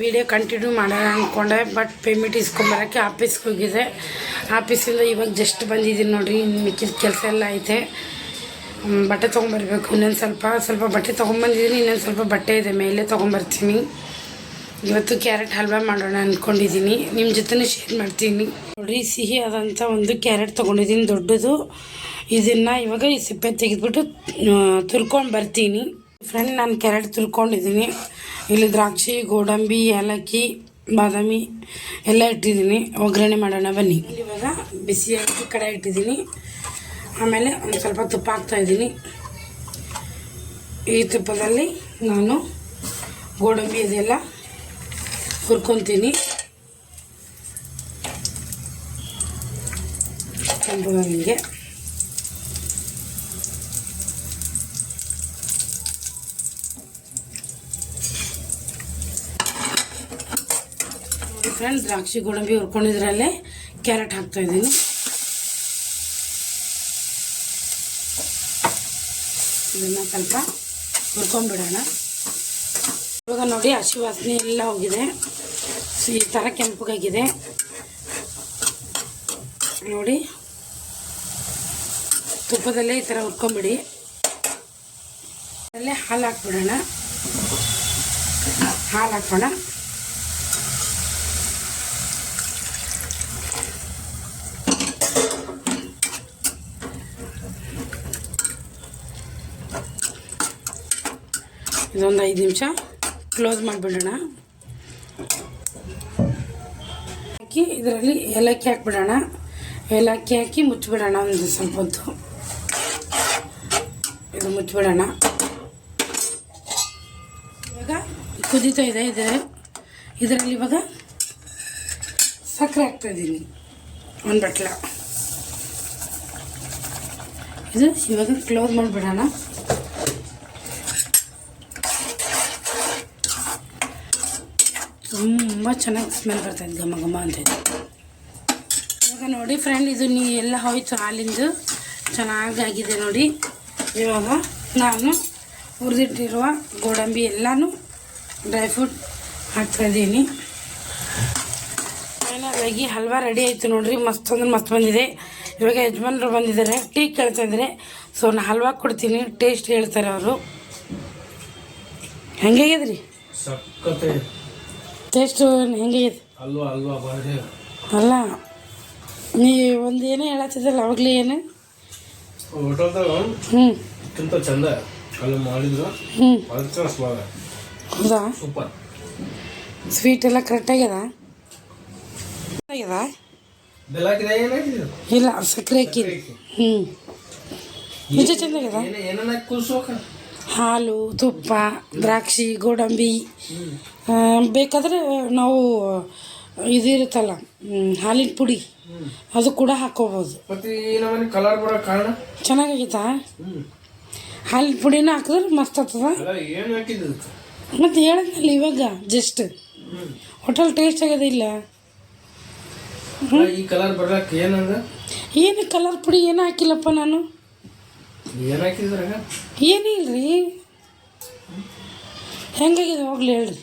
Video continue ಮಾಡೋಣ ಅಂದ್ಕೊಂಡೆ, but payment ಇಸ್ಕೊಂಬರೋಕ್ಕೆ ಆಫೀಸ್ಗೆ ಹೋಗಿದೆ. ಆಫೀಸಿಂದ ಇವಾಗ ಜಸ್ಟ್ ಬಂದಿದ್ದೀನಿ ನೋಡಿರಿ. ಇನ್ನು ಮಿಕ್ಕಿದ ಕೆಲಸ ಎಲ್ಲ ಐತೆ. ಬಟ್ಟೆ ತೊಗೊಂಬರ್ಬೇಕು. ಇನ್ನೊಂದು ಸ್ವಲ್ಪ ಬಟ್ಟೆ ತೊಗೊಂಬಂದಿದ್ದೀನಿ. ಇನ್ನೊಂದು ಸ್ವಲ್ಪ ಬಟ್ಟೆ ಇದೆ, ಮೇಲೆ ತೊಗೊಂಬರ್ತೀನಿ. ಇವತ್ತು ಕ್ಯಾರೆಟ್ ಹಲ್ವಾ ಮಾಡೋಣ ಅಂದ್ಕೊಂಡಿದ್ದೀನಿ. ನಿಮ್ಮ ಜೊತೆ ಶೇರ್ ಮಾಡ್ತೀನಿ ನೋಡಿರಿ. ಸಿಹಿ ಆದಂಥ ಒಂದು ಕ್ಯಾರೆಟ್ ತೊಗೊಂಡಿದ್ದೀನಿ, ದೊಡ್ಡದು. ಇದನ್ನು ಇವಾಗ ಈ ಸಿಪ್ಪೆ ತೆಗೆದುಬಿಟ್ಟು ತುರ್ಕೊಂಡು ಬರ್ತೀನಿ. ಫ್ರೆಂಡ್, ನಾನು ಕ್ಯಾರೆಟ್ ತುರ್ಕೊಂಡಿದ್ದೀನಿ. ಇಲ್ಲಿ ದ್ರಾಕ್ಷಿ, ಗೋಡಂಬಿ, ಏಲಕ್ಕಿ, ಬಾದಾಮಿ ಎಲ್ಲ ಇಟ್ಟಿದ್ದೀನಿ. ಒಗ್ಗರಣೆ ಮಾಡೋಣ ಬನ್ನಿ. ಇವಾಗ ಬಿಸಿಯಾಗಿ ಕಡಾಯಿ ಇಟ್ಟಿದ್ದೀನಿ. ಆಮೇಲೆ ಒಂದು ಸ್ವಲ್ಪ ತುಪ್ಪ ಹಾಕ್ತಾಯಿದ್ದೀನಿ. ಈ ತುಪ್ಪದಲ್ಲಿ ನಾನು ಗೋಡಂಬಿ ಇದೆಲ್ಲ ಹುರ್ಕೊತೀನಿ. ಕೆಂಪುಗೆ ಫ್ರೆಂಡ್ಸ್, ದ್ರಾಕ್ಷಿ ಗೋಡಂಬಿ ಹುರ್ಕೊಂಡಿದ್ರಲ್ಲೇ ಕ್ಯಾರೆಟ್ ಹಾಕ್ತಾಯಿದ್ದೀನಿ. ಇದನ್ನು ಸ್ವಲ್ಪ ಹುರ್ಕೊಂಡ್ಬಿಡೋಣ. ಇವಾಗ ನೋಡಿ, ಹಸಿ ವಾಸನೆ ಎಲ್ಲ ಹೋಗಿದೆ. ಈ ಥರ ಕೆಂಪಗಾಗಿದೆ ನೋಡಿ. ತುಪ್ಪದಲ್ಲೇ ಈ ಥರ ಹುರ್ಕೊಂಬಿಡಿ. ಅಲ್ಲೇ ಹಾಲು ಹಾಕ್ಬಿಡೋಣ. ಹಾಲು ಹಾಕೋಣ. ಇದೊಂದು 5 ನಿಮಿಷ ಕ್ಲೋಸ್ ಮಾಡಿಬಿಡೋಣ. ಹಾಕಿ ಇದರಲ್ಲಿ ಏಲಕ್ಕಿ ಹಾಕ್ಬಿಡೋಣ. ಏಲಕ್ಕಿ ಹಾಕಿ ಮುಚ್ಚಿಬಿಡೋಣ ಒಂದು ಸ್ವಲ್ಪ ಹೊತ್ತು. ಇದು ಮುಚ್ಚಿಬಿಡೋಣ. ಇವಾಗ ಕುದೀತಾ ಇದೆ. ಇದರಲ್ಲಿ ಇವಾಗ ಸಕ್ಕರೆ ಹಾಕ್ತಾಯಿದ್ದೀನಿ, ಒಂದು ಬಟ್ಲ. ಇದು ಇವಾಗ ಕ್ಲೋಸ್ ಮಾಡಿಬಿಡೋಣ. ತುಂಬ ಚೆನ್ನಾಗಿ ಸ್ಮೆಲ್ ಬರ್ತಾಯಿದೆ, ಘಮ ಘಮ ಅಂತೈತೆ. ಇವಾಗ ನೋಡಿ ಫ್ರೆಂಡ್, ಇದು ಎಲ್ಲ ಹೋಯ್ತು. ಹಾಲಿಂದು ಚೆನ್ನಾಗಾಗಿದೆ ನೋಡಿ. ಇವಾಗ ನಾನು ಹುರಿದಿಟ್ಟಿರುವ ಗೋಡಂಬಿ ಎಲ್ಲನೂ ಡ್ರೈ ಫ್ರೂಟ್ ಹಾಕ್ತಾಯಿದ್ದೀನಿ. ಫೈನಲಾಗಿ ಹಲ್ವಾ ರೆಡಿ ಆಯಿತು ನೋಡಿರಿ. ಮಸ್ತ್ ಅಂದ್ರೆ ಮಸ್ತ್ ಬಂದಿದೆ. ಇವಾಗ ಯಜಮಾನ್ರು ಬಂದಿದ್ದಾರೆ, ಟೀ ಕೇಳ್ತಾಯಿದ್ದಾರೆ. ಸೊ ನಾನು ಹಲ್ವಾ ಕೊಡ್ತೀನಿ, ಟೇಸ್ಟ್ ಹೇಳ್ತಾರೆ ಅವರು. ಹೆಂಗಾಗ್ಯದ್ರಿ ಟೇಸ್ಟು? ಹೆಂಗಾಗಿದೆ ಅಲ್ಲ, ನೀ ಒಂದು ಏನೇ ಹೇಳತ್ತಿದ್ದಲ್ಲ ಅವಾಗಲೇ ಏನು? ಚಂದ ಮಾಡಿದ್ರು. ಹೌದಾ? ಸ್ವೀಟ್ ಎಲ್ಲ ಕರೆಕ್ಟಾಗ್ಯದ? ಇಲ್ಲ, ಸಕ್ಕರೆ ಹಾಕಿದೆ. ನಿಜ ಚಂದಾಗ್ಯದ. ಹಾಲು, ತುಪ್ಪ, ದ್ರಾಕ್ಷಿ, ಗೋಡಂಬಿ, ಬೇಕಾದರೆ ನಾವು ಇದಿರುತ್ತಲ್ಲ ಹಾಲಿನ ಪುಡಿ, ಅದು ಕೂಡ ಹಾಕೋಬೋದು. ಚೆನ್ನಾಗಾಗಿತ್ತಾ? ಹಾಲಿನ ಪುಡಿನ ಹಾಕಿದ್ರೆ ಮಸ್ತ್ ಆಗ್ತದ. ಮತ್ತು ಹೇಳಿದ್ನಲ್ಲ ಇವಾಗ ಜಸ್ಟ್ ಹೋಟೆಲ್ ಟೇಸ್ಟ್ ಆಗ್ಯದ. ಇಲ್ಲ ಏನು ಕಲರ್ ಪುಡಿ ಏನೂ ಹಾಕಿಲ್ಲಪ್ಪ ನಾನು. ಏನಿಲ್ರಿ, ಹೆಂಗಾಗಿದೆ ಹೋಗ್ಲಿ ಹೇಳ್ರಿ.